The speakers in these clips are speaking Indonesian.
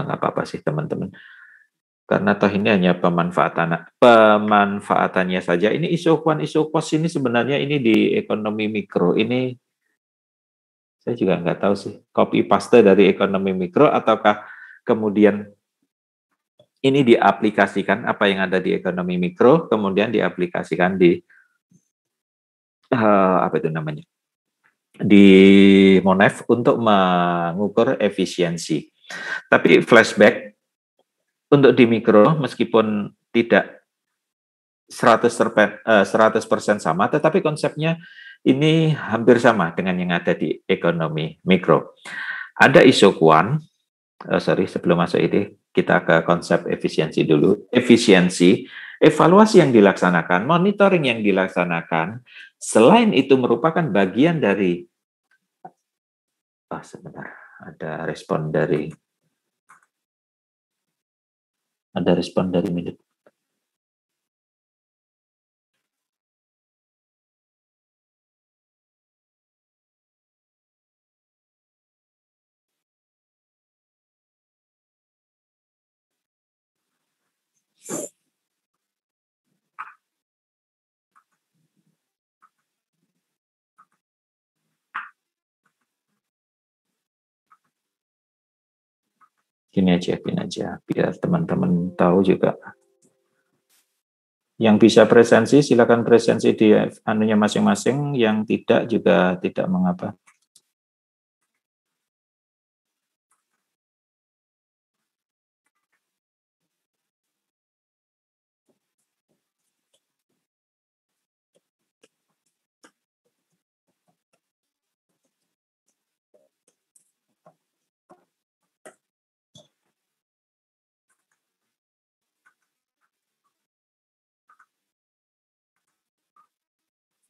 nggak apa-apa sih teman-teman. Karena toh ini hanya pemanfaatannya saja. Ini isokuan isokos ini sebenarnya ini di ekonomi mikro ini saya juga nggak tahu sih copy paste dari ekonomi mikro ataukah kemudian ini diaplikasikan apa yang ada di ekonomi mikro kemudian diaplikasikan di apa itu namanya di Monef untuk mengukur efisiensi. Tapi flashback untuk di mikro meskipun tidak 100% sama, tetapi konsepnya ini hampir sama dengan yang ada di ekonomi mikro. Ada isokuan, sebelum masuk ini, kita ke konsep efisiensi dulu. Efisiensi, evaluasi yang dilaksanakan, monitoring yang dilaksanakan, selain itu merupakan bagian dari, sebentar, ada respon dari minute. Gini aja, biar teman-teman tahu juga. Yang bisa presensi, silakan presensi di anunya masing-masing. Yang tidak juga tidak mengapa.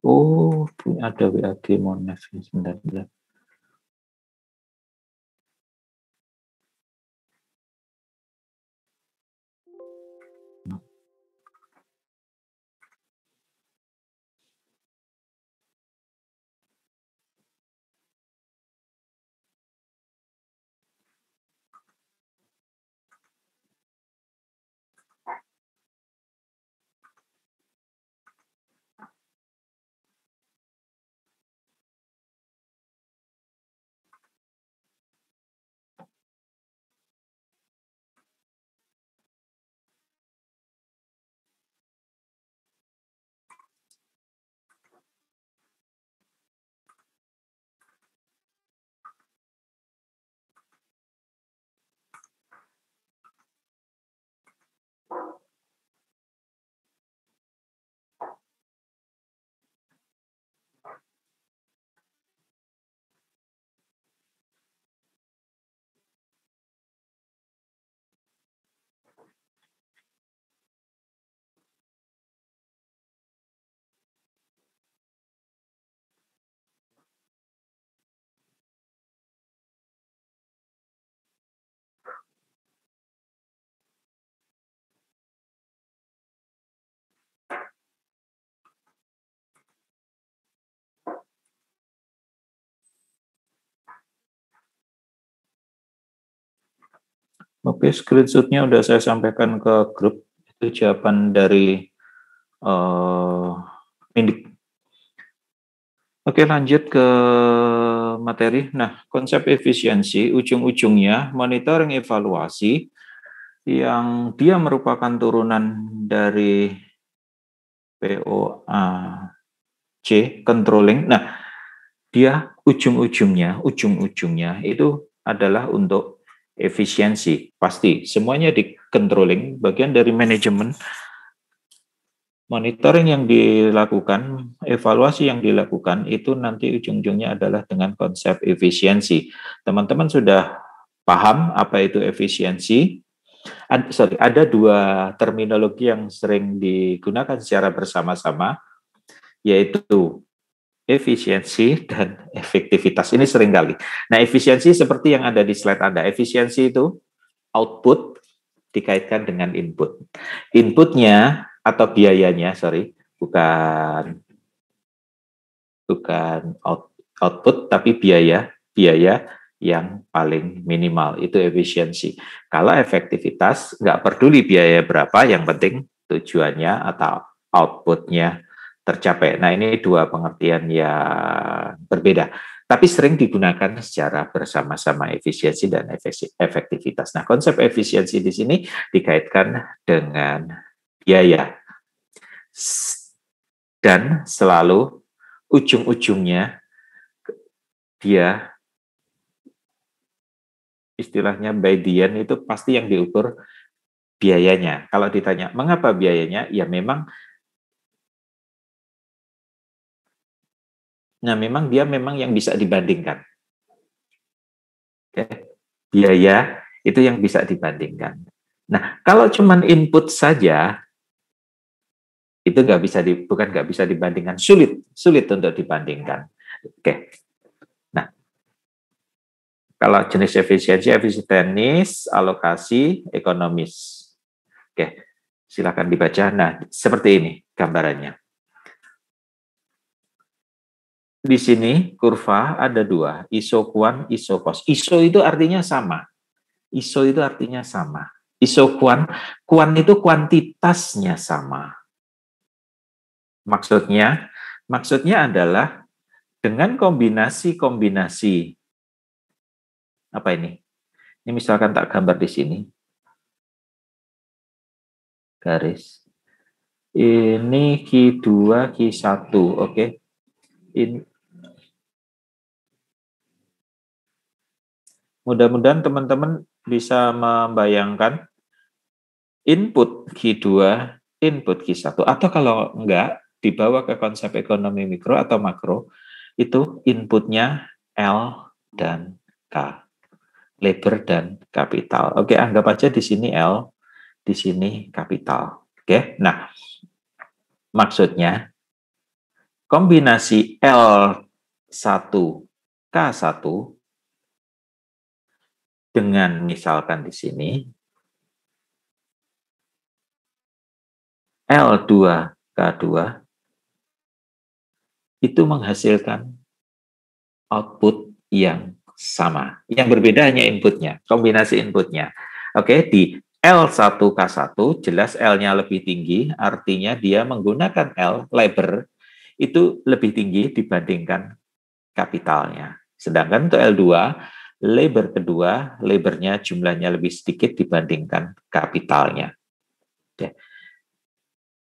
Oh, ada WAG Monef sebentar. Oke, screenshotnya udah saya sampaikan ke grup. Itu jawaban dari Indik. Oke, lanjut ke materi. Nah, konsep efisiensi ujung-ujungnya monitoring evaluasi yang dia merupakan turunan dari POAC, controlling. Nah, dia ujung-ujungnya itu adalah untuk efisiensi. Pasti semuanya di controlling, bagian dari manajemen. Monitoring yang dilakukan, evaluasi yang dilakukan itu nanti ujung-ujungnya adalah dengan konsep efisiensi. Teman-teman sudah paham apa itu efisiensi? Ada dua terminologi yang sering digunakan secara bersama-sama, yaitu efisiensi dan efektivitas. Ini sering kali. Nah, efisiensi seperti yang ada di slide Anda. Efisiensi itu output dikaitkan dengan input. Inputnya atau biayanya, bukan output, tapi biaya yang paling minimal, itu efisiensi. Kalau efektivitas, nggak peduli biaya berapa, yang penting tujuannya atau outputnya tercapai. Nah, ini dua pengertian yang berbeda, tapi sering digunakan secara bersama-sama, efisiensi dan efektivitas. Nah, konsep efisiensi di sini dikaitkan dengan biaya, dan selalu ujung-ujungnya dia istilahnya by the end itu pasti yang diukur biayanya. Kalau ditanya mengapa biayanya, ya memang, nah memang dia memang yang bisa dibandingkan. Oke. Biaya itu yang bisa dibandingkan. Nah, kalau cuman input saja itu nggak bisa bukan nggak bisa dibandingkan, sulit untuk dibandingkan. Oke. Nah, kalau jenis efisiensi, teknis, alokasi, ekonomis. Oke, silakan dibaca. Nah, seperti ini gambarannya. Di sini kurva ada dua, iso kuan, iso kos. Iso itu artinya sama. Iso itu artinya sama. Iso kuan, kuan itu kuantitasnya sama. Maksudnya adalah dengan kombinasi-kombinasi. Apa ini? Ini misalkan tak gambar di sini. Garis. Ini Q2, Q1, oke. Ini mudah-mudahan teman-teman bisa membayangkan input Q2, input Q1, atau kalau enggak, dibawa ke konsep ekonomi mikro atau makro, itu inputnya L dan K, labor dan kapital. Oke, anggap aja di sini L, di sini kapital. Oke, nah maksudnya kombinasi L1, K1 dengan misalkan di sini L2, K2 itu menghasilkan output yang sama. Yang berbeda hanya inputnya, kombinasi inputnya. Oke, di L1K1 jelas L-nya lebih tinggi, artinya dia menggunakan L, labor, itu lebih tinggi dibandingkan kapitalnya. Sedangkan untuk L2, labor kedua, labornya jumlahnya lebih sedikit dibandingkan kapitalnya. Oke.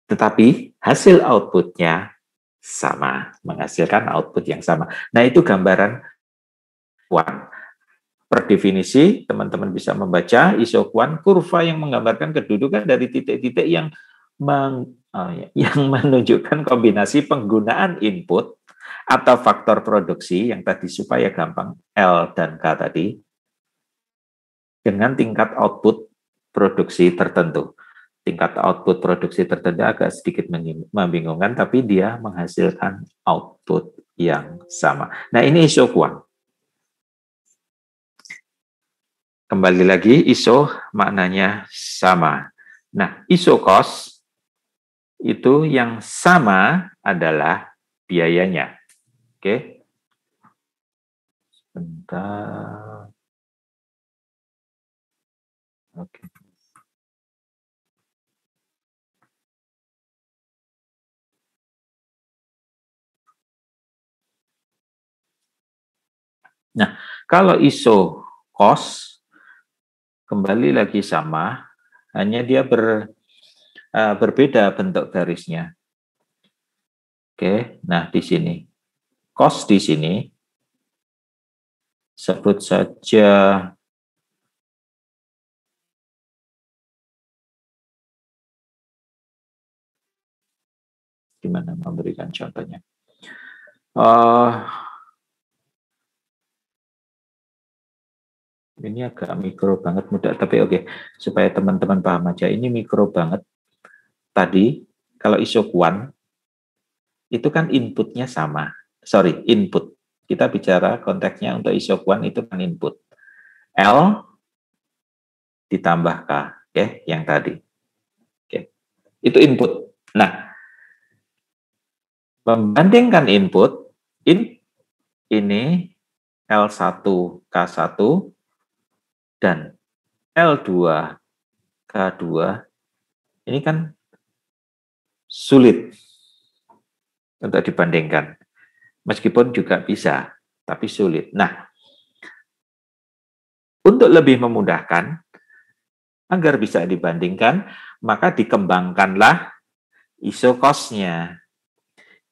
Tetapi hasil outputnya sama, menghasilkan output yang sama. Nah, itu gambaran kuan. Per definisi, teman-teman bisa membaca iso kuan, kurva yang menggambarkan kedudukan dari titik-titik yang menunjukkan kombinasi penggunaan input atau faktor produksi yang tadi supaya gampang L dan K tadi dengan tingkat output produksi tertentu. Tingkat output produksi tertentu agak sedikit membingungkan, tapi dia menghasilkan output yang sama. Nah, ini iso kuan. Kembali lagi, iso maknanya sama. Nah, iso cost itu yang sama adalah biayanya. Oke. Sebentar. Oke. Nah, kalau iso cost kembali lagi sama, hanya dia berbeda bentuk garisnya. Oke, nah di sini cost di sini sebut saja gimana memberikan contohnya. Ini agak mikro banget mudah, tapi oke, supaya teman-teman paham aja, ini mikro banget. Tadi kalau iso kuan itu kan inputnya sama. Sorry, input. Kita bicara konteksnya untuk iso kuan itu kan input. L ditambah K, oke, yang tadi. Oke. Itu input. Nah, membandingkan input ini L1K1 dan L2K2 ini kan sulit untuk dibandingkan. Meskipun juga bisa, tapi sulit. Nah, untuk lebih memudahkan, agar bisa dibandingkan, maka dikembangkanlah iso-cost-nya.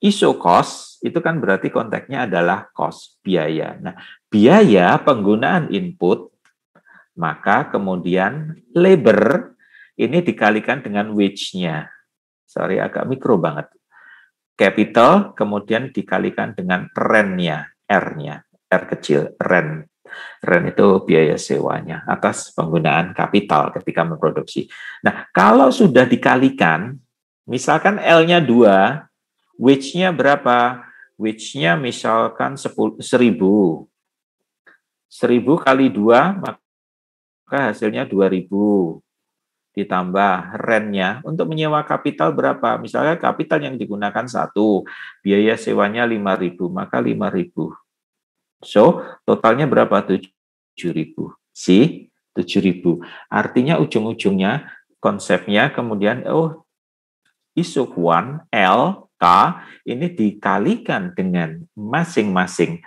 Iso-cost itu kan berarti konteksnya adalah cost, biaya. Nah, biaya penggunaan input, maka kemudian labor ini dikalikan dengan wage-nya. Sorry, agak mikro banget. Capital kemudian dikalikan dengan rent-nya, R-nya, R kecil, rent. Rent itu biaya sewanya atas penggunaan kapital ketika memproduksi. Nah, kalau sudah dikalikan, misalkan L-nya 2, wage-nya berapa? Wage-nya misalkan 10.000. 1.000 kali 2, maka hasilnya 2.000. Ditambah rent-nya untuk menyewa kapital berapa? Misalnya kapital yang digunakan 1, biaya sewanya 5.000, maka 5.000. So, totalnya berapa? 7.000. 7.000. Artinya ujung-ujungnya konsepnya kemudian ISO 1 L K ini dikalikan dengan masing-masing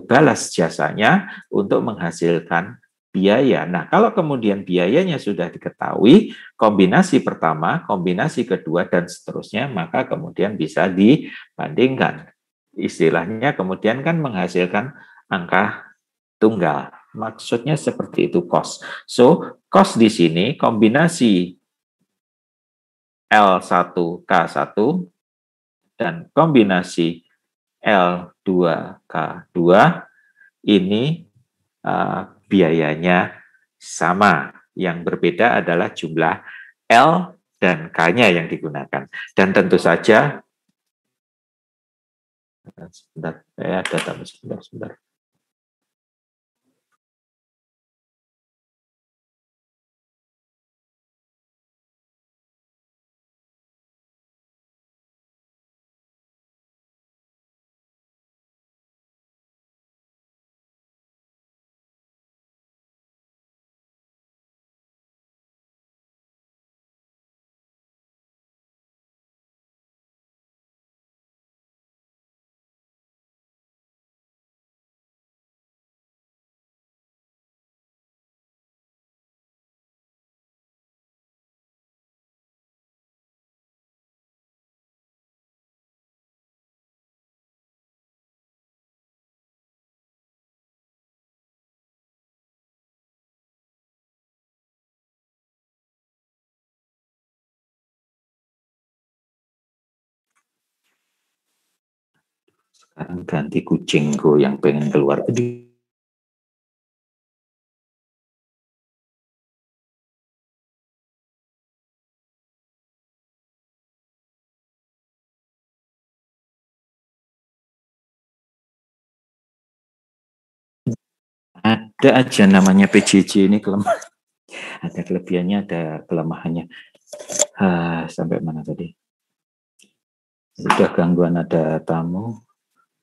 balas jasanya untuk menghasilkan biaya. Nah, kalau kemudian biayanya sudah diketahui, kombinasi pertama, kombinasi kedua, dan seterusnya, maka kemudian bisa dibandingkan. Istilahnya kemudian kan menghasilkan angka tunggal. Maksudnya seperti itu cost. So, cost di sini kombinasi L1K1 dan kombinasi L2K2 ini biayanya sama. Yang berbeda adalah jumlah L dan K-nya yang digunakan. Dan tentu saja, sebentar. Sekarang ganti kucingku yang pengen keluar. Ada aja namanya PJJ ini kelemahan. Ada kelebihannya, ada kelemahannya. Sampai mana tadi? Sudah gangguan, ada tamu,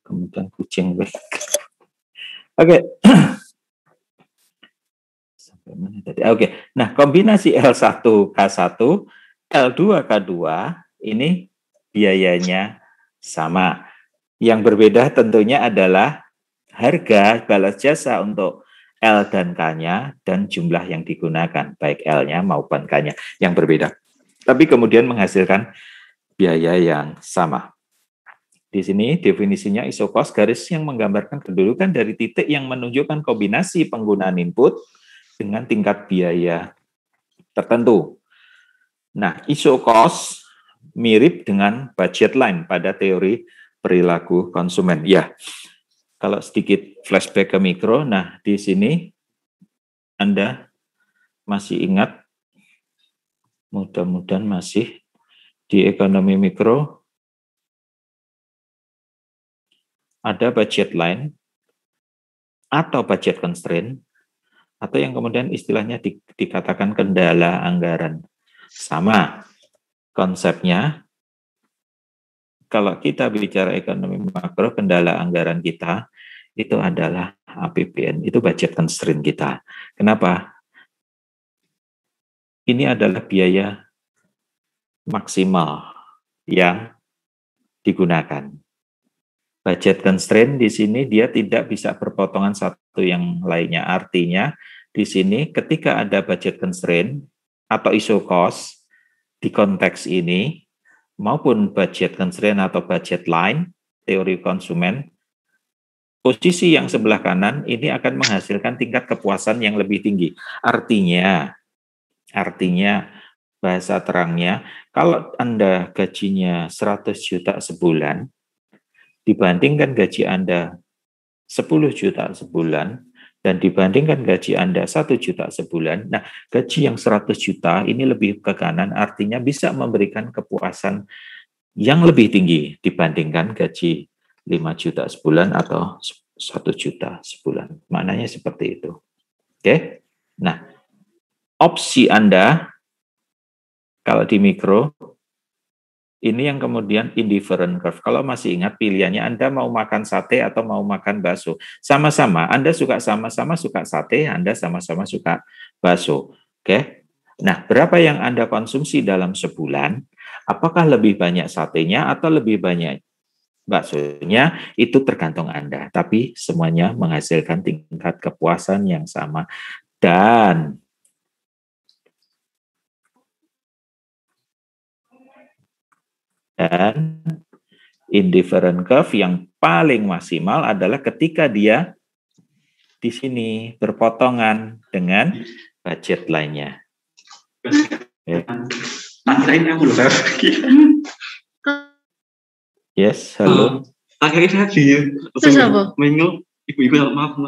kemudian kucing. Oke. Sampai mana tadi? Oke. Nah, kombinasi L1K1, L2K2 ini biayanya sama. Yang berbeda tentunya adalah harga balas jasa untuk L dan K-nya dan jumlah yang digunakan, baik L-nya maupun K-nya yang berbeda. Tapi kemudian menghasilkan biaya yang sama. Di sini definisinya iso-cost, garis yang menggambarkan kedudukan dari titik yang menunjukkan kombinasi penggunaan input dengan tingkat biaya tertentu. Nah, iso-cost mirip dengan budget line pada teori perilaku konsumen. Ya, kalau sedikit flashback ke mikro, nah di sini Anda masih ingat, mudah-mudahan masih di ekonomi mikro, ada budget line atau budget constraint, atau yang kemudian istilahnya dikatakan kendala anggaran. Sama konsepnya, kalau kita bicara ekonomi makro, kendala anggaran kita itu adalah APBN, itu budget constraint kita. Kenapa? Ini adalah biaya maksimal yang digunakan. Budget constraint di sini dia tidak bisa berpotongan satu yang lainnya. Artinya di sini ketika ada budget constraint atau isu cost di konteks ini maupun budget constraint atau budget line teori konsumen, posisi yang sebelah kanan ini akan menghasilkan tingkat kepuasan yang lebih tinggi. Artinya bahasa terangnya, kalau Anda gajinya 100 juta sebulan, dibandingkan gaji Anda 10 juta sebulan, dan dibandingkan gaji Anda 1 juta sebulan, nah gaji yang 100 juta ini lebih ke kanan, artinya bisa memberikan kepuasan yang lebih tinggi dibandingkan gaji 5 juta sebulan atau 1 juta sebulan. Maknanya seperti itu. Oke? Nah, opsi Anda kalau di mikro, ini yang kemudian indifferent curve. Kalau masih ingat pilihannya Anda mau makan sate atau mau makan bakso. Sama-sama, Anda sama-sama suka sate, Anda sama-sama suka bakso. Oke? Nah, berapa yang Anda konsumsi dalam sebulan? Apakah lebih banyak satenya atau lebih banyak baksonya? Itu tergantung Anda. Tapi semuanya menghasilkan tingkat kepuasan yang sama. Dan indifferent curve yang paling maksimal adalah ketika dia di sini berpotongan dengan budget lainnya. Akhirnya aku loh, Yes, halo. Akhirnya saya di minggu ibu-ibu maaf.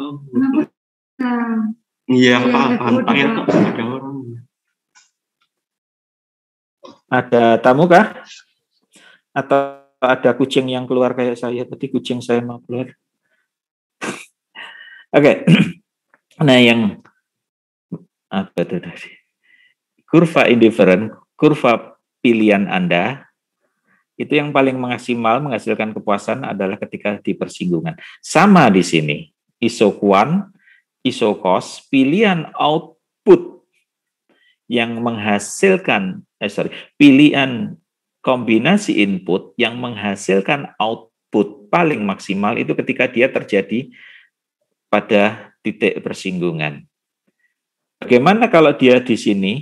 Iya, paham. Akhirnya ada orang. Ada tamu kah? Atau ada kucing yang keluar kayak saya tadi, kucing saya mau keluar. Oke. Nah, yang apa itu tadi? Kurva indifferent, kurva pilihan Anda itu yang paling maksimal menghasilkan kepuasan adalah ketika di persinggungan. Sama di sini, iso kuan, iso cost, pilihan output yang menghasilkan pilihan kombinasi input yang menghasilkan output paling maksimal itu ketika dia terjadi pada titik persinggungan. Bagaimana kalau dia di sini?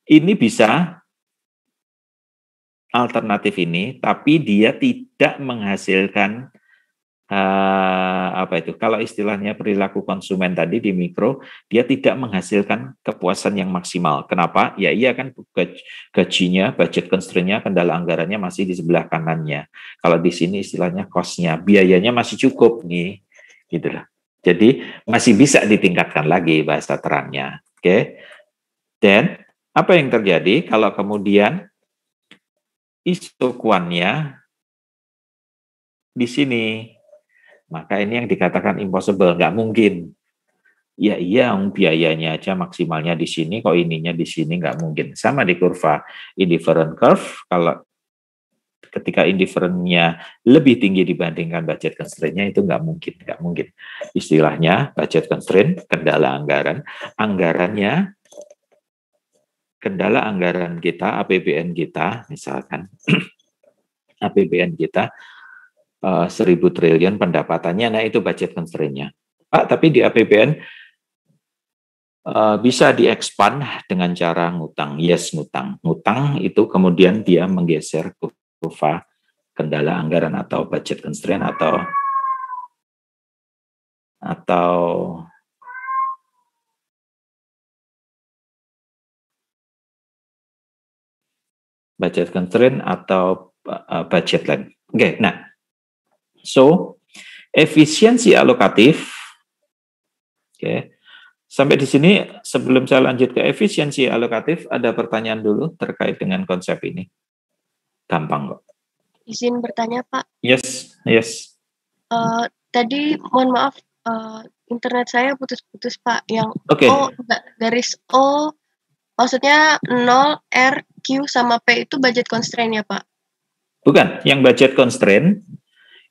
Ini bisa alternatif ini, tapi dia tidak menghasilkan apa itu? Kalau istilahnya perilaku konsumen tadi di mikro, dia tidak menghasilkan kepuasan yang maksimal. Kenapa? Ya iya kan gajinya, budget constraint-nya, kendala anggarannya masih di sebelah kanannya. Kalau di sini istilahnya cost-nya, biayanya masih cukup nih, gitulah. Jadi masih bisa ditingkatkan lagi bahasa terangnya. Oke. Dan apa yang terjadi kalau kemudian isokuannya di sini? Maka ini yang dikatakan impossible, nggak mungkin. Ya iya, biayanya aja maksimalnya di sini, kok ininya di sini nggak mungkin. Sama di kurva indifferent curve, kalau ketika indifferent-nya lebih tinggi dibandingkan budget constraint-nya itu nggak mungkin. Istilahnya budget constraint, kendala anggarannya, kendala anggaran kita, APBN kita, misalkan APBN kita 1.000 triliun pendapatannya, nah itu budget constraint-nya. Pak, tapi di APBN bisa di-expand dengan cara ngutang. Yes, ngutang. Ngutang itu kemudian dia menggeser kurva kendala anggaran atau budget constraint atau budget constraint atau budget line. Oke, nah. So, efisiensi alokatif. Oke. Sampai di sini, sebelum saya lanjut ke efisiensi alokatif, ada pertanyaan dulu terkait dengan konsep ini. Gampang kok. Izin bertanya, Pak. Yes. Tadi mohon maaf, internet saya putus-putus, Pak. Yang Okay. O, garis O, maksudnya 0, R, Q, sama P itu budget constraint ya, Pak? Bukan, yang budget constraint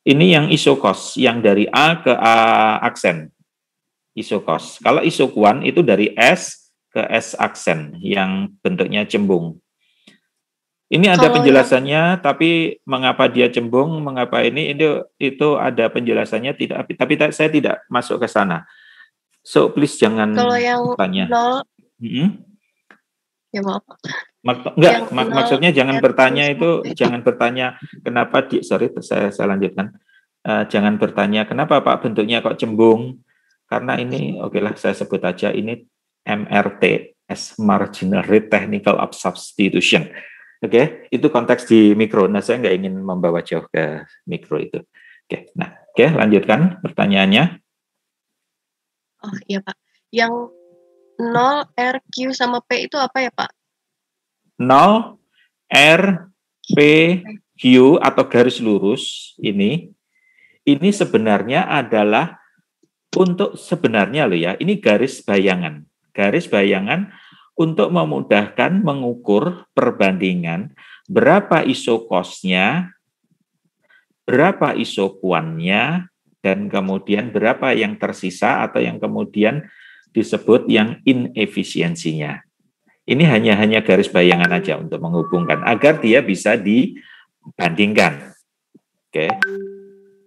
Ini yang isokos, yang dari A ke A aksen. Isokos. Kalau isokuan itu dari S ke S aksen yang bentuknya cembung. Ini ada penjelasannya, tapi mengapa dia cembung, mengapa ini itu ada penjelasannya, tidak. Tapi saya tidak masuk ke sana. So please jangan kalau yang tanya. 0, ya maaf. Maksudnya jangan bertanya itu, jangan bertanya kenapa saya lanjutkan. Jangan bertanya kenapa Pak bentuknya kok cembung, karena ini lah saya sebut aja ini MRTS, Marginal Rate Technical of Substitution. Itu konteks di mikro. Nah, saya nggak ingin membawa jauh ke mikro itu. Lanjutkan pertanyaannya. Oh iya Pak, yang 0, R, Q sama P itu apa ya Pak? 0, R, P, Q atau garis lurus ini sebenarnya adalah untuk sebenarnya loh ya, ini garis bayangan. Garis bayangan untuk memudahkan mengukur perbandingan berapa isokosnya, berapa isokuannya, dan kemudian berapa yang tersisa atau yang kemudian disebut yang inefisiensinya. Ini hanya garis bayangan aja untuk menghubungkan agar dia bisa dibandingkan.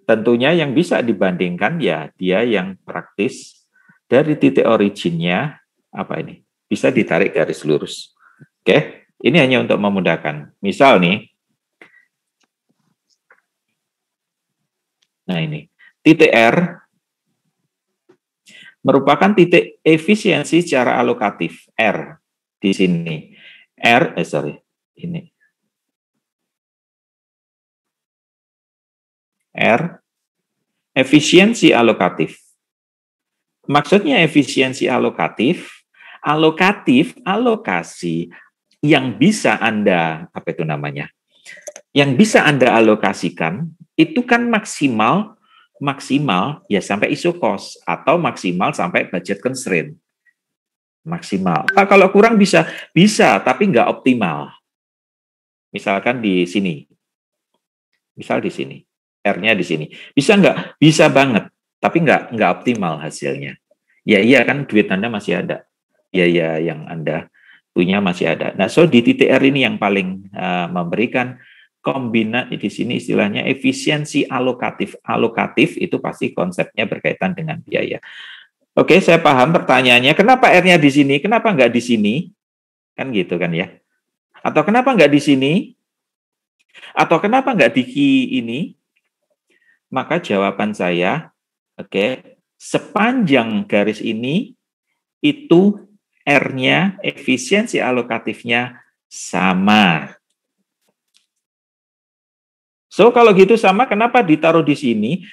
Tentunya yang bisa dibandingkan ya dia yang praktis dari titik originnya bisa ditarik garis lurus. Ini hanya untuk memudahkan. Misal nih, nah ini titik R merupakan titik efisiensi secara alokatif R di sini. R efisiensi alokatif. Maksudnya efisiensi alokatif, alokasi yang bisa Anda yang bisa Anda alokasikan itu kan maksimal ya sampai isokos atau maksimal sampai budget constraint. Maksimal. Kalau kurang bisa tapi nggak optimal. Misalkan di sini. Misal di sini. R-nya di sini. Bisa nggak? Bisa banget. Tapi nggak optimal hasilnya. Ya iya kan duit Anda masih ada. Ya yang Anda punya masih ada. Nah, so di titik R ini yang paling memberikan kombinasi di sini istilahnya efisiensi alokatif. Alokatif itu pasti konsepnya berkaitan dengan biaya. Oke, saya paham pertanyaannya. Kenapa R-nya di sini? Kenapa nggak di sini? Kan gitu kan ya. Atau kenapa nggak di sini? Atau kenapa nggak di key ini? Maka jawaban saya, sepanjang garis ini, itu R-nya, efisiensi alokatifnya sama. So, kalau gitu sama, kenapa ditaruh di sini?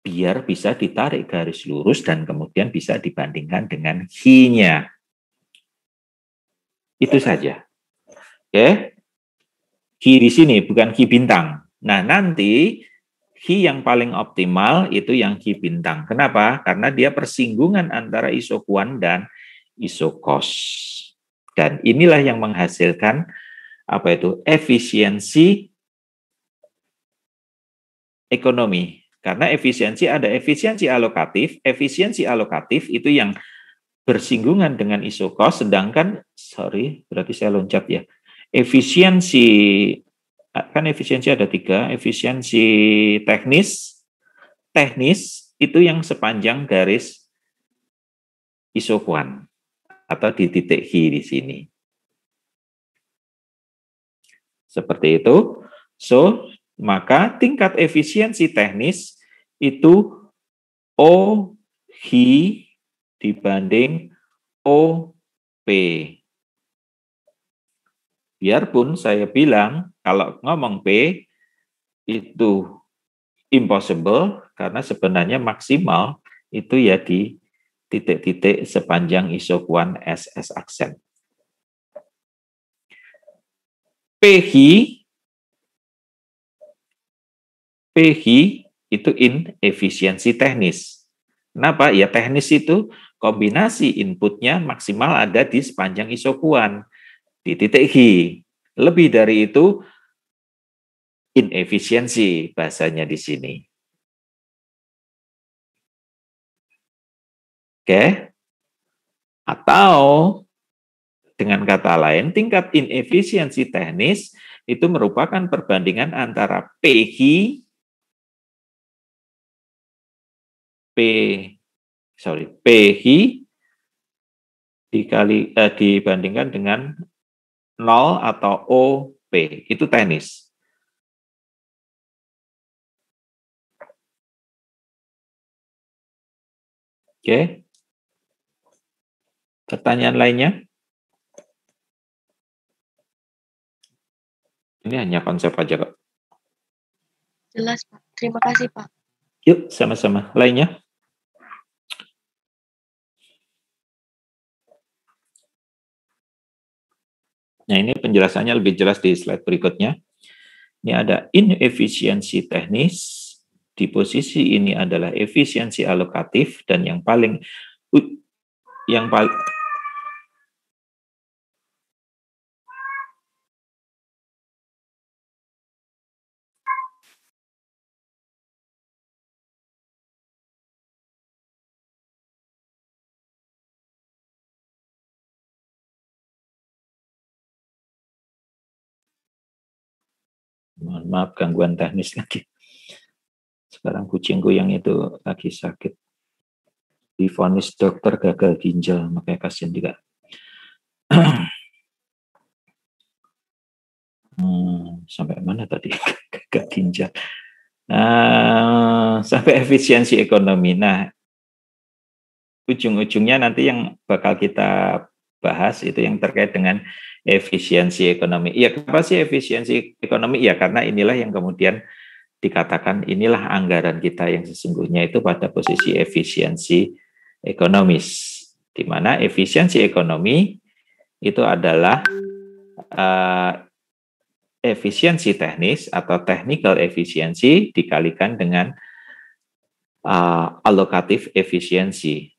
Biar bisa ditarik garis lurus dan kemudian bisa dibandingkan dengan Hi-nya. Itu saja. Hi di sini, bukan Hi bintang. Nah, nanti Hi yang paling optimal itu yang Hi bintang. Kenapa? Karena dia persinggungan antara isokuan dan isokos. Dan inilah yang menghasilkan efisiensi ekonomi. Karena efisiensi ada efisiensi alokatif itu yang bersinggungan dengan isokos, sedangkan berarti saya loncat ya. Efisiensi ada 3, efisiensi teknis itu yang sepanjang garis isokuan atau di titik Hi di sini. Seperti itu. So, maka tingkat efisiensi teknis itu O Hi dibanding OP. Biarpun saya bilang kalau ngomong P itu impossible karena sebenarnya maksimal itu ya di titik-titik sepanjang isokuan SS aksen. PHI itu inefisiensi teknis. Kenapa? Ya teknis itu kombinasi inputnya maksimal ada di sepanjang isokuan, di titik Hi. Lebih dari itu inefisiensi bahasanya di sini. Oke? Atau dengan kata lain, tingkat inefisiensi teknis itu merupakan perbandingan antara PHI dibandingkan dengan 0 atau OP, itu teknis. Oke. Pertanyaan lainnya? Ini hanya konsep aja, Kak. Jelas, Pak. Terima kasih, Pak. Yuk, sama-sama. Lainnya? Nah, ini penjelasannya lebih jelas di slide berikutnya. Ini ada inefisiensi teknis. Di posisi ini adalah efisiensi alokatif, dan yang paling mohon maaf gangguan teknis lagi. Sekarang kucingku yang itu lagi sakit. Divonis dokter gagal ginjal, makanya kasihan juga. Sampai mana tadi? Gagal ginjal. Sampai efisiensi ekonomi. Nah, ujung-ujungnya nanti yang bakal kita bahas itu yang terkait dengan efisiensi ekonomi. Iya, kenapa sih efisiensi ekonomi? Ya, karena inilah yang kemudian dikatakan inilah anggaran kita yang sesungguhnya itu pada posisi efisiensi ekonomis, di mana efisiensi ekonomi itu adalah efisiensi teknis atau technical efisiensi dikalikan dengan alokatif efisiensi,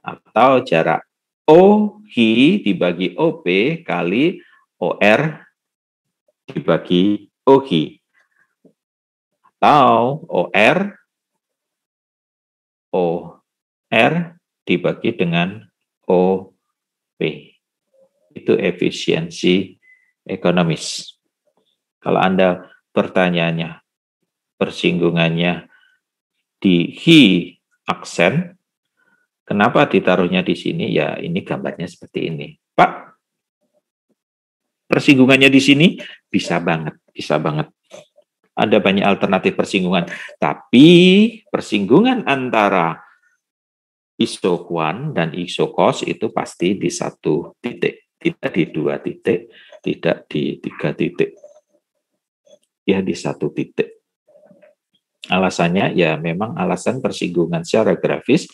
atau jarak OHI dibagi OP kali OR dibagi OHI, atau OR dibagi dengan OP. Itu efisiensi ekonomis. Kalau Anda pertanyaannya, persinggungannya di hi aksen, kenapa ditaruhnya di sini? Ya, ini gambarnya seperti ini. Pak, persinggungannya di sini bisa banget, bisa banget. Ada banyak alternatif persinggungan, tapi persinggungan antara isoquant dan isocos itu pasti di satu titik, tidak di dua titik, tidak di tiga titik, ya di satu titik. Alasannya ya memang alasan persinggungan secara grafis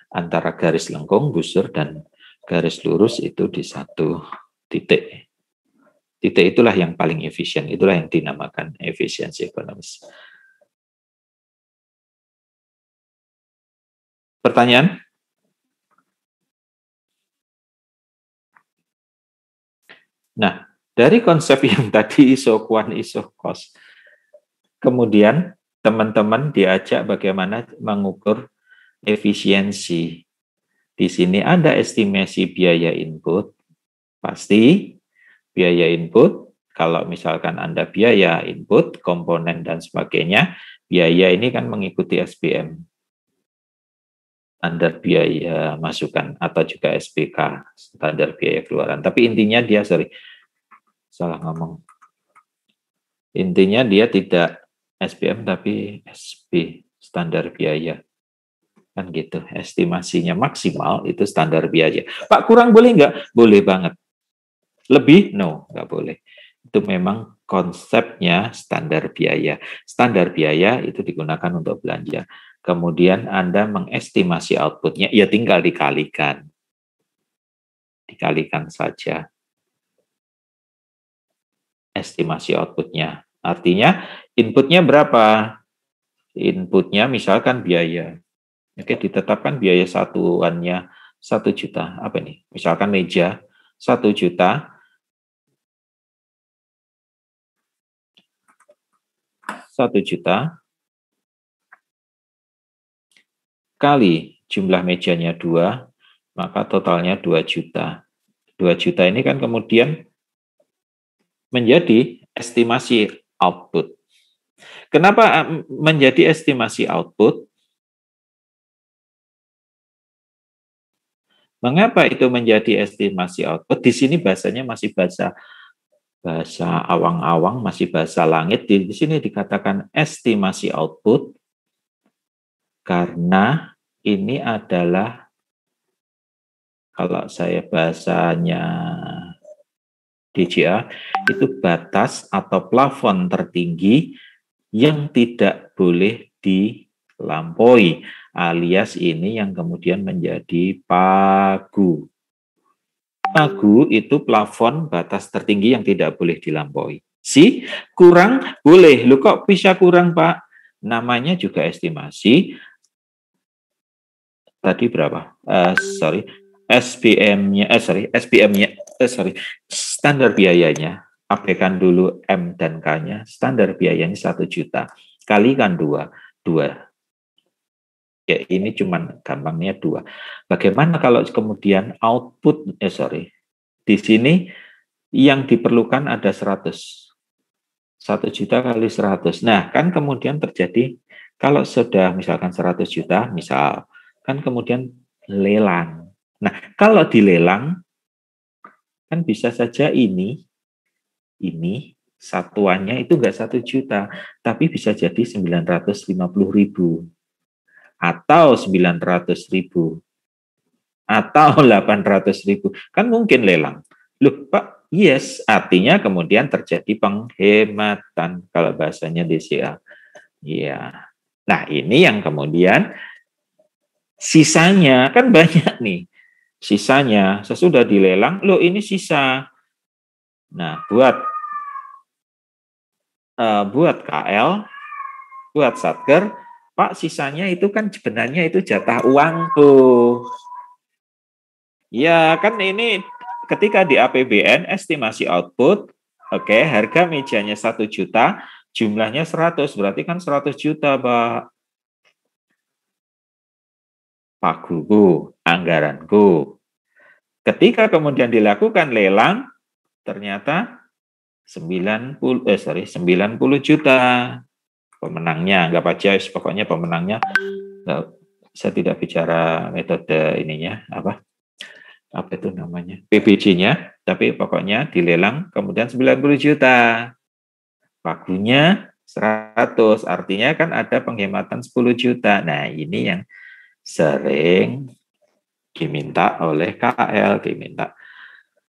antara garis lengkung, busur, dan garis lurus itu di satu titik. Titik itulah yang paling efisien, itulah yang dinamakan efisiensi ekonomis. Pertanyaan? Nah, dari konsep yang tadi isoquant, isocos, kemudian teman-teman diajak bagaimana mengukur efisiensi. Di sini ada estimasi biaya input, pasti biaya input, kalau misalkan Anda biaya input, komponen dan sebagainya, biaya ini kan mengikuti SBM, standar biaya masukan, atau juga SBK, standar biaya keluaran. Tapi intinya dia, salah ngomong. Intinya dia tidak SBM tapi SB, standar biaya. Kan gitu, estimasinya maksimal itu standar biaya. Pak, kurang boleh nggak? Boleh banget. Lebih? No, nggak boleh. Itu memang konsepnya standar biaya. Standar biaya itu digunakan untuk belanja. Kemudian Anda mengestimasi outputnya, ya tinggal dikalikan. Dikalikan saja estimasi outputnya. Artinya inputnya berapa? Inputnya misalkan biaya. Oke, ditetapkan biaya satuannya 1 juta. Apa nih? Misalkan meja 1 juta. 1 juta kali jumlah mejanya 2 maka totalnya 2 juta. 2 juta ini kan kemudian menjadi estimasi output. Kenapa menjadi estimasi output? Mengapa itu menjadi estimasi output? Di sini bahasanya masih bahasa awang-awang, masih bahasa langit. Di sini dikatakan estimasi output karena ini adalah, kalau saya bahasanya DJA, itu batas atau plafon tertinggi yang tidak boleh dilampaui, alias ini yang kemudian menjadi pagu. Pagu itu plafon batas tertinggi yang tidak boleh dilampaui. Kurang boleh. Loh, kok bisa kurang, Pak? Namanya juga estimasi. Tadi berapa? Standar biayanya, abaikan dulu M dan K-nya, standar biayanya 1 juta. Kalikan 2. Ya, ini cuman gampangnya 2. Bagaimana kalau kemudian output, di sini yang diperlukan ada 100. 1 juta kali 100. Nah, kan kemudian terjadi, kalau sudah misalkan 100 juta, misal, kan kemudian lelang. Nah, kalau dilelang, kan bisa saja ini satuannya itu enggak 1 juta, tapi bisa jadi 950.000 atau 900.000 atau 800.000. Kan mungkin lelang. Loh, Pak, yes, artinya kemudian terjadi penghematan kalau bahasanya DCA. Iya. Nah, ini yang kemudian sisanya kan banyak nih. Sisanya sesudah dilelang, loh ini sisa. Nah, buat KL, buat Satker, Pak, sisanya itu kan sebenarnya itu jatah uangku. Ya, kan ini ketika di APBN estimasi output, oke, harga mejanya 1 juta, jumlahnya 100, berarti kan 100 juta, Pak. Paguku, anggaranku. Ketika kemudian dilakukan lelang, ternyata 90 juta. Pemenangnya, anggap aja, pokoknya pemenangnya, saya tidak bicara metode ininya, apa itu namanya, PBJ-nya, tapi pokoknya dilelang, kemudian 90 juta. Pagunya 100, artinya kan ada penghematan 10 juta. Nah, ini yang sering diminta oleh KL, diminta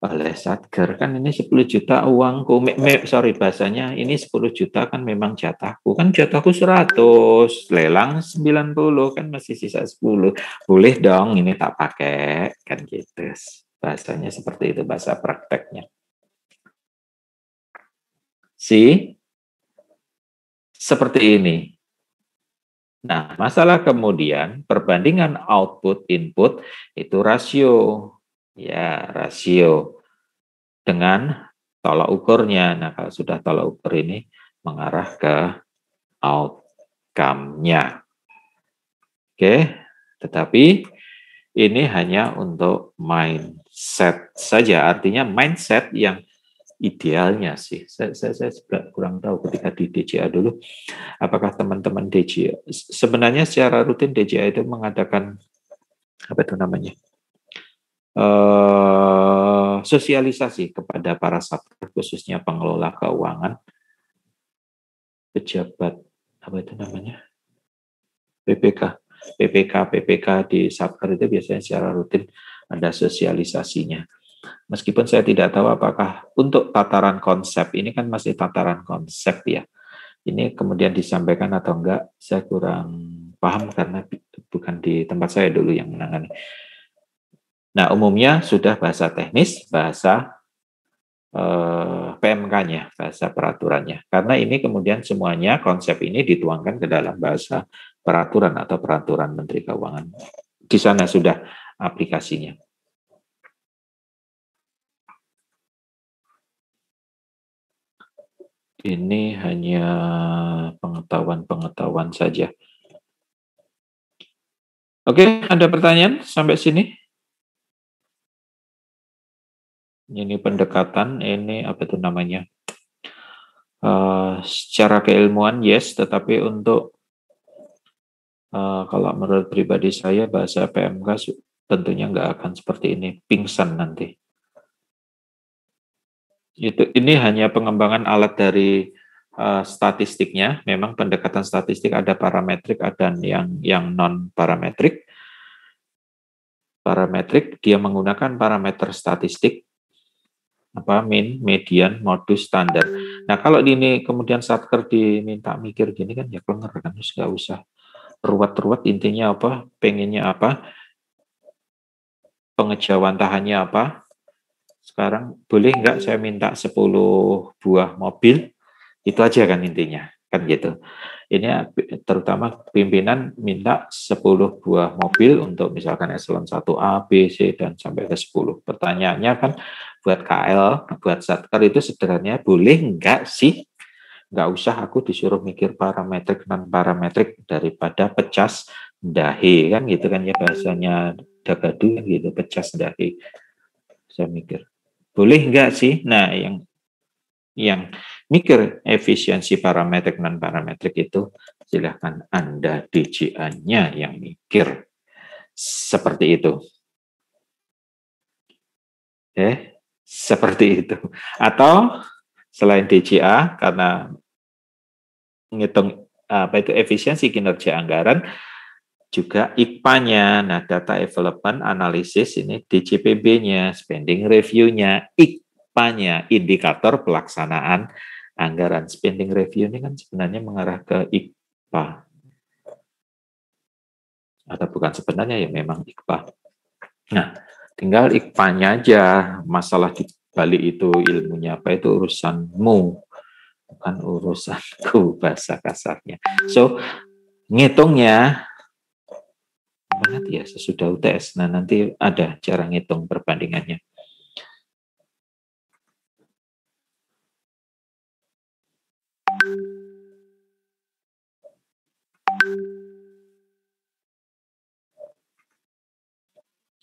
oleh Satker. Kan ini 10 juta uangku. Bahasanya ini 10 juta kan memang jatahku. Kan jatahku 100, lelang 90, kan masih sisa 10. Boleh dong ini tak pakai, kan gitu. Bahasanya seperti itu, bahasa prakteknya. Seperti ini. Nah, masalah kemudian perbandingan output input itu rasio. Ya, rasio dengan tolak ukurnya. Nah, kalau sudah tolak ukur ini mengarah ke outcome-nya. Oke, tetapi ini hanya untuk mindset saja. Artinya mindset yang idealnya sih. Saya juga kurang tahu ketika di DJA dulu, apakah teman-teman DJA, sebenarnya secara rutin DJA itu mengadakan, apa itu namanya, sosialisasi kepada para satker, khususnya pengelola keuangan, pejabat, apa itu namanya, PPK di satker itu biasanya secara rutin ada sosialisasinya. Meskipun saya tidak tahu apakah untuk tataran konsep, ini kan masih tataran konsep ya, ini kemudian disampaikan atau enggak, saya kurang paham karena bukan di tempat saya dulu yang menangani. Nah, umumnya sudah bahasa teknis, bahasa PMK-nya, bahasa peraturannya. Karena ini kemudian semuanya konsep ini dituangkan ke dalam bahasa peraturan atau peraturan Menteri Keuangan. Di sana sudah aplikasinya. Ini hanya pengetahuan-pengetahuan saja. Oke, ada pertanyaan sampai sini? Ini pendekatan, ini apa itu namanya? Secara keilmuan yes, tetapi untuk kalau menurut pribadi saya bahasa PMK tentunya nggak akan seperti ini, pingsan nanti. Ini hanya pengembangan alat dari statistiknya. Memang pendekatan statistik ada parametrik, ada yang non parametrik. Parametrik dia menggunakan parameter statistik, min, median, modus, standar. Nah kalau ini kemudian satker diminta mikir gini kan ya kenger kan, terus nggak usah ruwet-ruwet, intinya apa, pengennya apa, pengejawantahannya apa. Sekarang boleh nggak saya minta 10 buah mobil, itu aja kan intinya, kan gitu. Ini terutama pimpinan minta 10 buah mobil untuk misalkan eselon 1A, B, C, dan sampai ke 10. Pertanyaannya kan buat KL, buat satker itu sederhananya boleh nggak sih? Nggak usah aku disuruh mikir parametrik non parametrik daripada pecas dahi kan gitu kan ya, bahasanya Dagadu kan gitu, pecas dahi. Saya mikir boleh nggak sih? Nah yang mikir efisiensi parametrik non parametrik itu silahkan Anda DJA-nya yang mikir seperti itu. Seperti itu. Atau selain DJA karena ngitung apa itu efisiensi kinerja anggaran, juga IKPA-nya, nah data development analysis ini DCPB-nya, spending review-nya, IKPA-nya, indikator pelaksanaan anggaran. Spending review ini kan sebenarnya mengarah ke IKPA. Atau bukan sebenarnya ya memang IKPA. Nah, tinggal IKPA-nya aja, masalah di balik itu ilmunya apa itu urusanmu, bukan urusanku bahasa kasarnya. So, ngitungnya nanti ya sesudah UTS. Nah, nanti ada cara ngitung perbandingannya.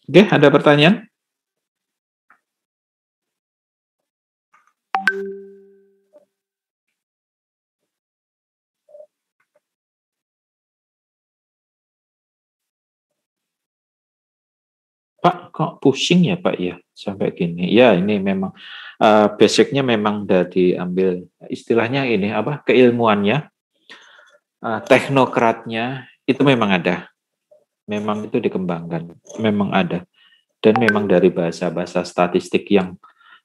Oke, ada pertanyaan? Pak, kok pusing ya Pak ya sampai gini? Ya ini memang basicnya memang dari ambil istilahnya ini apa keilmuannya, teknokratnya itu memang ada, memang itu dikembangkan, memang ada, dan memang dari bahasa-bahasa statistik yang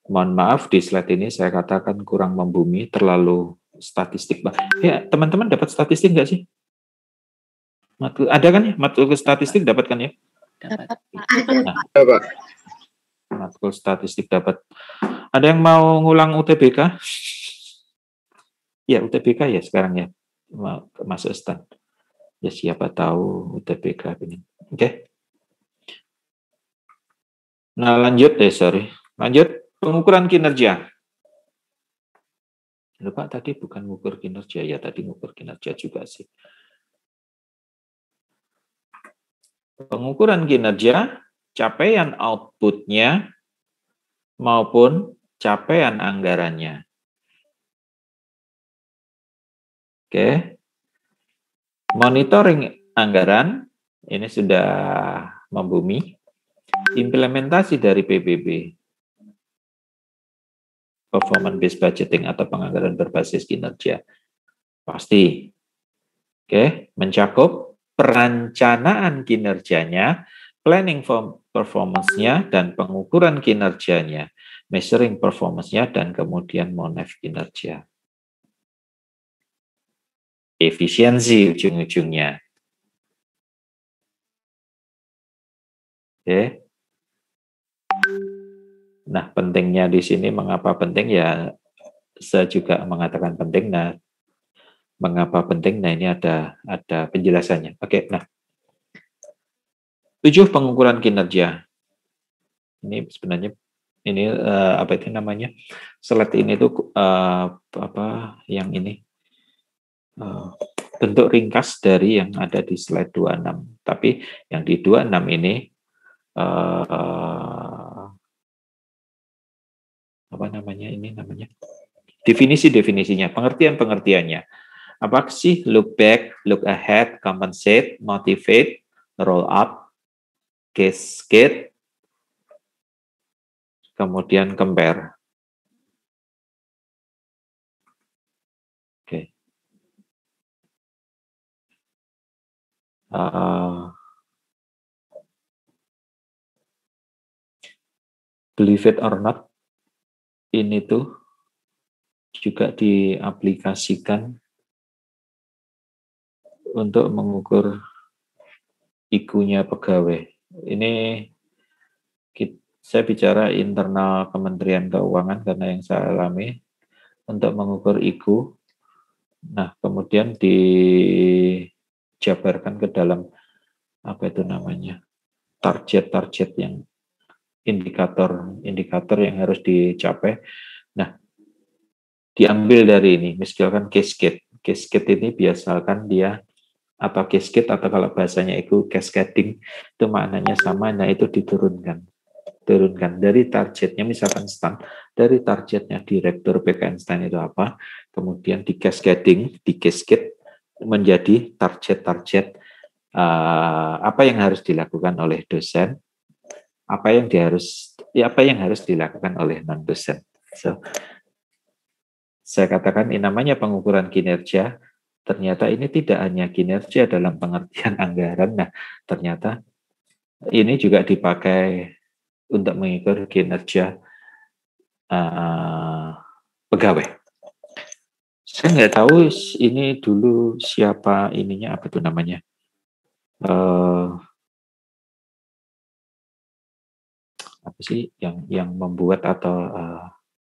mohon maaf di slide ini saya katakan kurang membumi, terlalu statistik. Ya teman-teman dapat statistik nggak sih? Ada kan ya matkul statistik dapat kan ya? Dapat. Pak. Matkul statistik dapat. Ada yang mau ngulang UTBK? Ya UTBK ya sekarang ya masuk stand. Ya siapa tahu UTBK ini. Oke. Nah lanjut sorry. Lanjut pengukuran kinerja. Lupa tadi bukan mengukur kinerja ya, tadi mengukur kinerja juga sih. Pengukuran kinerja, capaian outputnya maupun capaian anggarannya. Oke. Monitoring anggaran, ini sudah membumi. Implementasi dari PBB, performance based budgeting atau penganggaran berbasis kinerja. Pasti. Oke, mencakup perencanaan kinerjanya, planning performance-nya, dan pengukuran kinerjanya, measuring performance-nya, dan kemudian monef kinerja. Efisiensi ujung-ujungnya. Oke. Nah, pentingnya di sini, mengapa penting ya, saya juga mengatakan penting. Nah, mengapa penting? Nah, ini ada penjelasannya. Oke, nah. 7 pengukuran kinerja. Ini sebenarnya ini apa itu namanya? Slide ini tuh apa yang ini bentuk ringkas dari yang ada di slide 26. Tapi yang di 26 ini apa namanya ini namanya definisinya, pengertiannya. Apa sih look back, look ahead, compensate, motivate, roll up, cascade, kemudian compare. Oke. Believe it or not, ini tuh juga diaplikasikan untuk mengukur IQ-nya pegawai. Ini saya bicara internal Kementerian Keuangan karena yang saya alami untuk mengukur IQ. Nah, kemudian dijabarkan ke dalam apa itu namanya? Target-target yang indikator yang harus dicapai. Nah, diambil dari ini, misalkan cascade. Cascade ini biasakan dia atau cascade atau kalau bahasanya itu cascading, itu maknanya sama, nah itu diturunkan dari targetnya, misalkan STAN, dari targetnya direktur PKN STAN itu apa, kemudian di cascading, di cascade menjadi target-target apa yang harus dilakukan oleh dosen, apa yang harus dilakukan oleh non dosen. So, saya katakan ini namanya pengukuran kinerja. Ternyata ini tidak hanya kinerja dalam pengertian anggaran. Nah, ternyata ini juga dipakai untuk mengukur kinerja pegawai. Saya nggak tahu ini dulu siapa ininya, apa itu namanya, apa sih yang membuat atau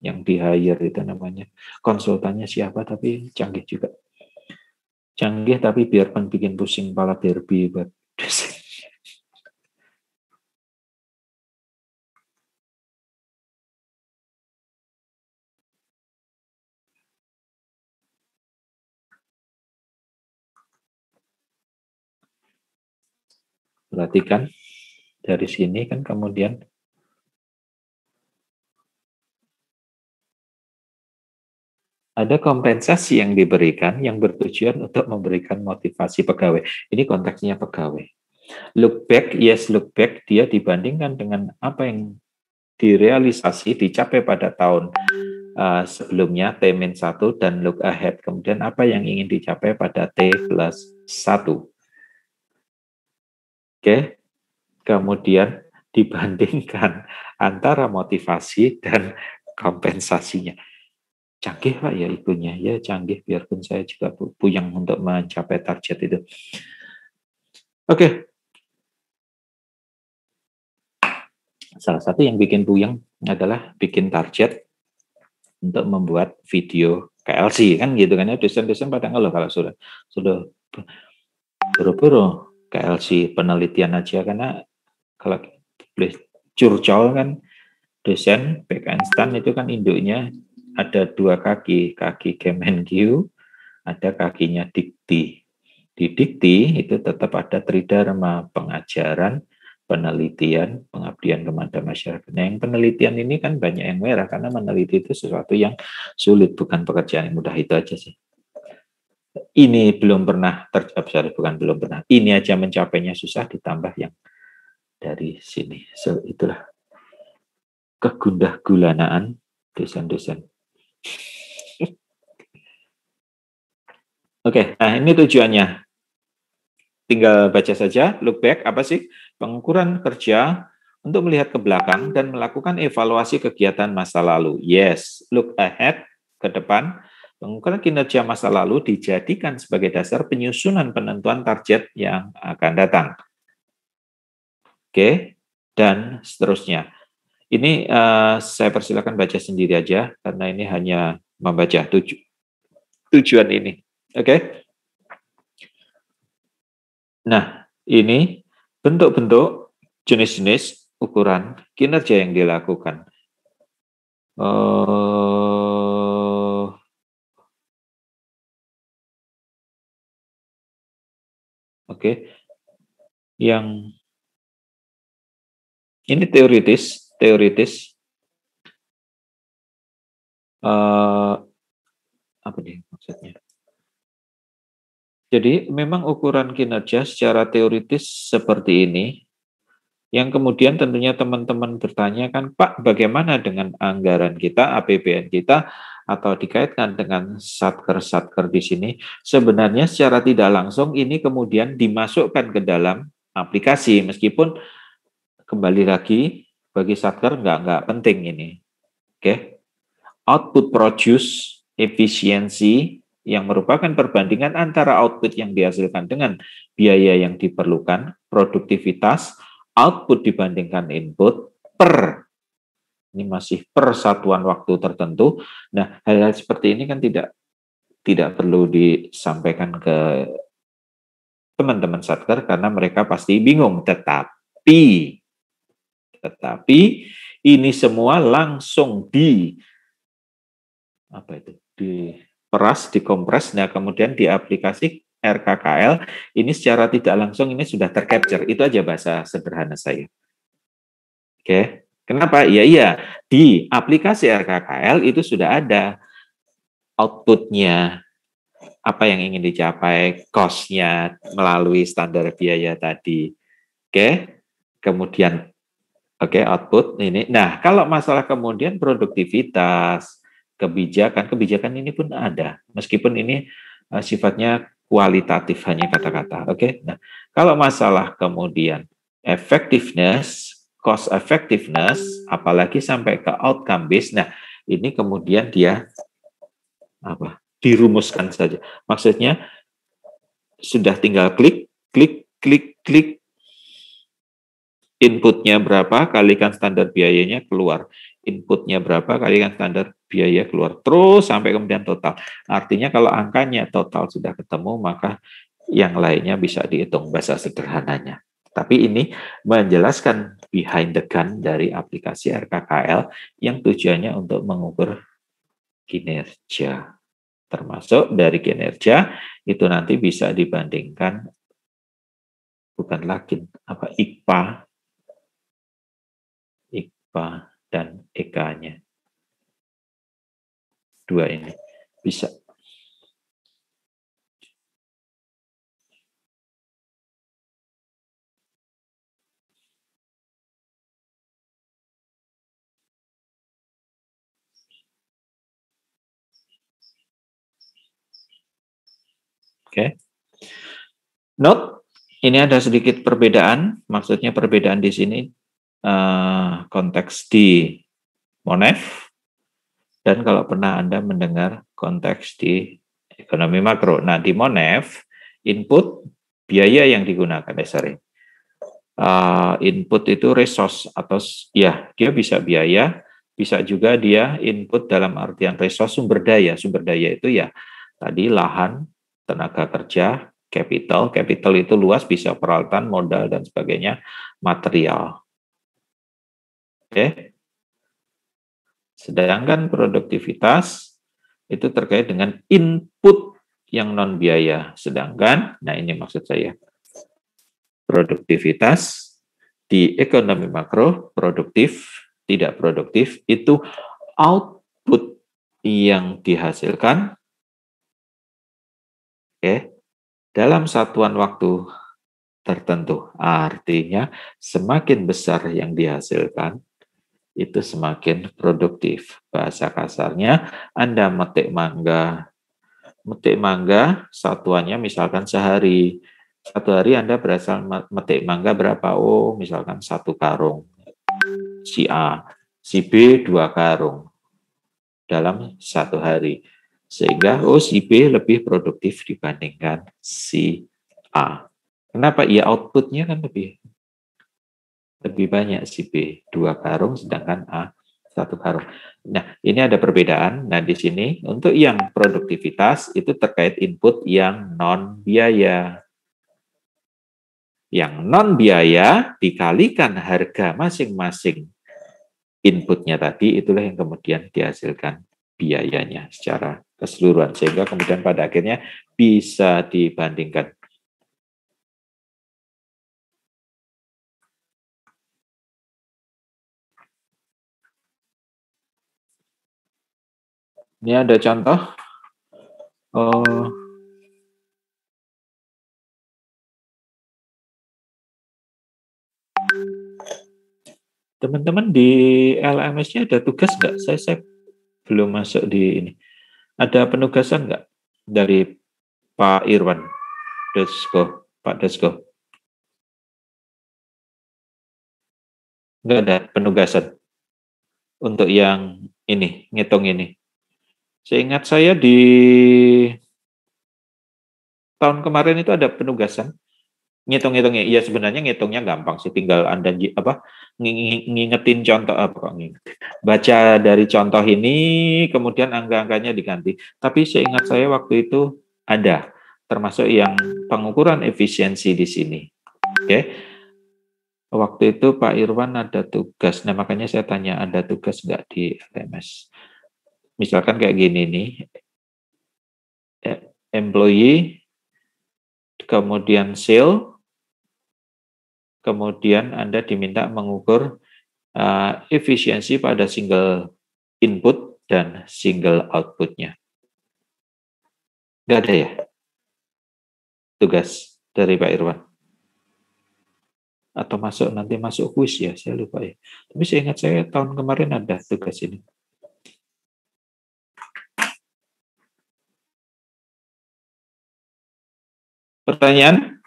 yang di-hire itu namanya, konsultannya siapa, tapi canggih juga. Canggih tapi biarpun bikin pusing kepala Barbie buat dosen. Perhatikan dari sini kan kemudian ada kompensasi yang diberikan yang bertujuan untuk memberikan motivasi pegawai. Ini konteksnya pegawai. Look back, yes look back, dia dibandingkan dengan apa yang direalisasi, dicapai pada tahun sebelumnya, T-1, dan look ahead. Kemudian apa yang ingin dicapai pada T+1. Oke, kemudian dibandingkan antara motivasi dan kompensasinya. Canggih Pak ya ibunya, ya canggih biarpun saya juga puyeng untuk mencapai target itu. Oke. Salah satu yang bikin puyeng adalah bikin target untuk membuat video KLC kan gitu kan ya, dosen-dosen pada ngeluh kalau sudah buru-buru KLC penelitian aja, karena kalau boleh curcol kan dosen PKN STAN itu kan induknya ada dua kaki Kemenkeu, ada kakinya Dikti. Di Dikti itu tetap ada tridharma, pengajaran, penelitian, pengabdian kepada masyarakat. Nah, yang penelitian ini kan banyak yang merah karena meneliti itu sesuatu yang sulit, bukan pekerjaan yang mudah, itu aja sih. Ini belum pernah tercapai, bukan belum pernah. Ini aja mencapainya susah, ditambah yang dari sini. So, itulah kegundah gulanaan dosen-dosen. Oke, nah ini tujuannya. Tinggal baca saja, look back, apa sih? Pengukuran kerja untuk melihat ke belakang dan melakukan evaluasi kegiatan masa lalu. Yes, look ahead, ke depan. Pengukuran kinerja masa lalu dijadikan sebagai dasar penyusunan penentuan target yang akan datang. Oke, dan seterusnya. Ini saya persilakan baca sendiri aja, karena ini hanya membaca tujuan ini. Oke. Nah, ini bentuk-bentuk jenis-jenis ukuran kinerja yang dilakukan. Oke. Yang ini teoritis Apa nih maksudnya? Jadi memang ukuran kinerja secara teoritis seperti ini, yang kemudian tentunya teman-teman bertanya kan, Pak, bagaimana dengan anggaran kita, APBN kita, atau dikaitkan dengan satker-satker di sini? Sebenarnya secara tidak langsung ini kemudian dimasukkan ke dalam aplikasi, meskipun kembali lagi bagi satker nggak penting ini. Oke, output produce efisiensi yang merupakan perbandingan antara output yang dihasilkan dengan biaya yang diperlukan, produktivitas, output dibandingkan input per, ini masih per satuan waktu tertentu. Nah, hal-hal seperti ini kan tidak perlu disampaikan ke teman-teman satker karena mereka pasti bingung. Tetapi ini semua langsung diperas, dikompres, nah kemudian diaplikasi RKKL, ini secara tidak langsung ini sudah tercapture. Itu aja bahasa sederhana saya. Oke, kenapa? Iya, di aplikasi RKKL itu sudah ada outputnya, apa yang ingin dicapai, cost-nya melalui standar biaya tadi. Oke, kemudian output ini. Nah, kalau masalah kemudian produktivitas, kebijakan ini pun ada, meskipun ini sifatnya kualitatif, hanya kata-kata. Oke, nah kalau masalah kemudian effectiveness, cost effectiveness, apalagi sampai ke outcome based, nah ini kemudian dia dirumuskan saja. Maksudnya sudah tinggal klik, inputnya berapa, kalikan standar biayanya keluar. Inputnya berapa, kalikan standar biaya keluar. Terus sampai kemudian total. Artinya kalau angkanya total sudah ketemu, maka yang lainnya bisa dihitung bahasa sederhananya. Tapi ini menjelaskan behind the gun dari aplikasi RKKL yang tujuannya untuk mengukur kinerja. Termasuk dari kinerja, itu nanti bisa dibandingkan, bukan lagi IKPA, dan EK-nya. Dua ini bisa. Oke. Note, ini ada sedikit perbedaan. Maksudnya perbedaan di sini konteks di Monef, dan kalau pernah Anda mendengar konteks di ekonomi makro. Nah, di Monef, input biaya yang digunakan, input itu resource atau ya dia bisa biaya, bisa juga dia input dalam artian resource sumber daya. Sumber daya itu ya tadi lahan, tenaga kerja, capital itu luas, bisa peralatan, modal dan sebagainya, material. Oke. Sedangkan produktivitas itu terkait dengan input yang non biaya. Sedangkan, nah ini maksud saya, produktivitas di ekonomi makro, produktif, tidak produktif, itu output yang dihasilkan dalam satuan waktu tertentu. Artinya semakin besar yang dihasilkan, itu semakin produktif. Bahasa kasarnya, Anda metik mangga satuannya misalkan sehari. Satu hari Anda berasal metik mangga berapa? Oh, misalkan 1 karung. Si A, si B 2 karung dalam 1 hari. Sehingga si B lebih produktif dibandingkan si A. Kenapa? Ya outputnya kan lebih banyak si B 2 karung sedangkan A 1 karung. Nah, ini ada perbedaan. Nah, di sini untuk yang produktivitas itu terkait input yang non biaya. Yang non biaya dikalikan harga masing-masing inputnya tadi, itulah yang kemudian dihasilkan biayanya secara keseluruhan, sehingga kemudian pada akhirnya bisa dibandingkan. Ini ada contoh. Teman-teman di LMS-nya ada tugas nggak? Saya belum masuk di ini. Ada penugasan nggak dari Pak Irwan Desko, Pak Desko? Nggak ada penugasan untuk yang ini, ngitung ini. Seingat saya di tahun kemarin itu ada penugasan ngitung-ngitungnya. Iya sebenarnya ngitungnya gampang sih, tinggal Anda ngingetin contoh apa ngingetin. Baca dari contoh ini kemudian angka-angkanya diganti. Tapi seingat saya waktu itu ada termasuk yang pengukuran efisiensi di sini. Oke. Waktu itu Pak Irwan ada tugas. Nah, makanya saya tanya ada tugas nggak di LMS. Misalkan kayak gini nih. Employee, kemudian sale, kemudian Anda diminta mengukur efisiensi pada single input dan single outputnya. Nggak ada ya tugas dari Pak Irwan? Atau nanti masuk kuis ya, saya lupa ya. Tapi saya ingat saya tahun kemarin ada tugas ini. Pertanyaan?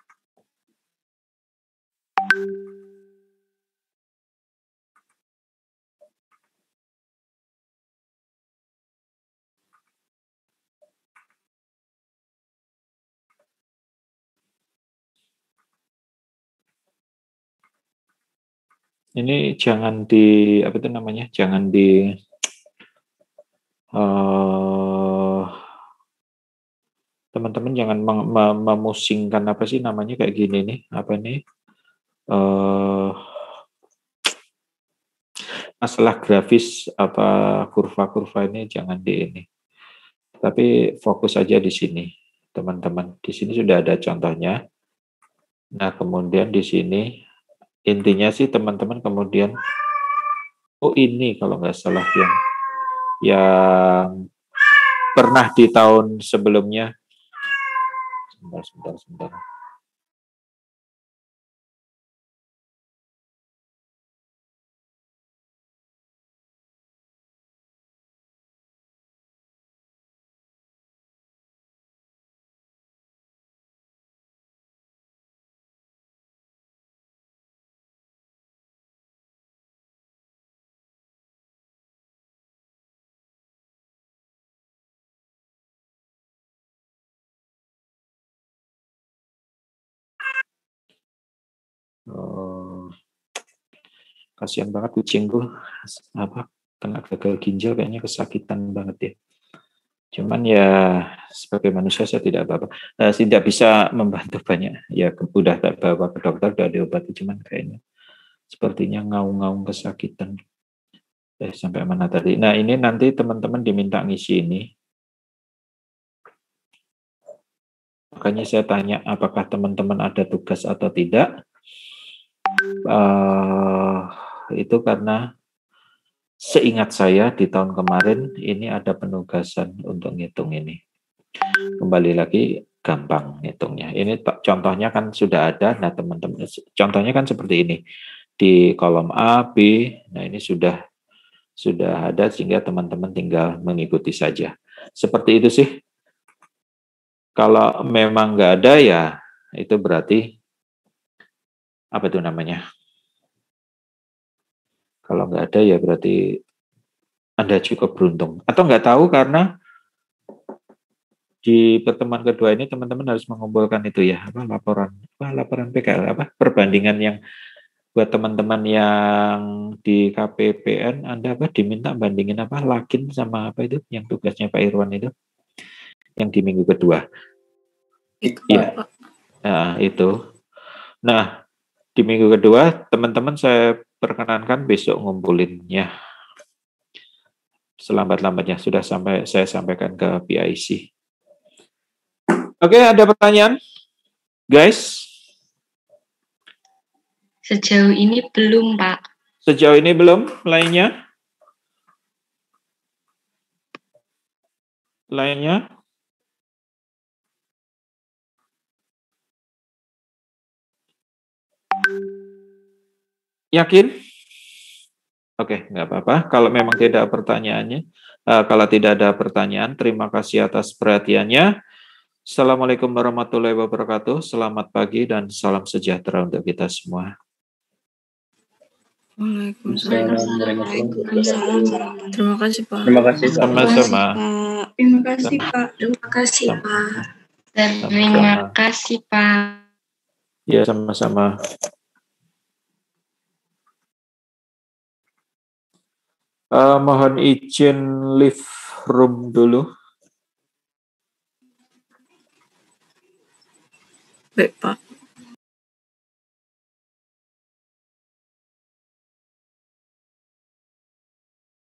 Ini jangan di apa itu namanya? Jangan di teman-teman jangan memusingkan apa sih namanya kayak gini nih, apa nih? Masalah grafis apa kurva-kurva ini jangan di ini. Tapi fokus aja di sini, teman-teman. Di sini sudah ada contohnya. Nah, kemudian di sini intinya sih teman-teman kemudian ini kalau nggak salah yang pernah di tahun sebelumnya. Sebentar. Kasihan banget kucingku kena gagal ginjal, kayaknya kesakitan banget ya. Cuman ya sebagai manusia saya tidak apa-apa, tidak bisa membantu banyak. Ya udah tak bawa ke dokter, udah diobati, cuman kayaknya sepertinya ngaung-ngaung kesakitan. Sampai mana tadi? Nah ini nanti teman-teman diminta ngisi ini. Makanya saya tanya apakah teman-teman ada tugas atau tidak. Itu karena seingat saya di tahun kemarin ini ada penugasan untuk ngitung ini. Kembali lagi gampang ngitungnya. Ini contohnya kan sudah ada. Nah teman-teman, contohnya kan seperti ini di kolom A, B. Nah ini sudah ada sehingga teman-teman tinggal mengikuti saja. Seperti itu sih. Kalau memang nggak ada ya itu berarti apa itu namanya? Kalau nggak ada ya berarti Anda cukup beruntung. Atau nggak tahu karena di pertemuan kedua ini teman-teman harus mengumpulkan itu ya, laporan PKL, perbandingan yang buat teman-teman yang di KPPN, Anda diminta bandingin Lakin sama itu yang tugasnya Pak Irwan itu yang di minggu kedua. Iya. Nah, itu. Nah, di minggu kedua teman-teman saya perkenankan besok ngumpulinnya. Selambat-lambatnya sudah saya sampaikan ke PIC. Oke, ada pertanyaan? Guys? Sejauh ini belum, Pak. Sejauh ini belum? Lainnya? Lainnya? Yakin? Oke, nggak apa-apa. Kalau memang tidak pertanyaannya, kalau tidak ada pertanyaan, terima kasih atas perhatiannya. Assalamualaikum warahmatullahi wabarakatuh. Selamat pagi dan salam sejahtera untuk kita semua. Waalaikumsalam. Terima kasih, Pak. Terima kasih, Pak. Sama-sama. Terima kasih, Pak. Terima kasih, Pak. Terima kasih, Pak. Ya, sama-sama. Mohon izin live room dulu. Baik, Pak.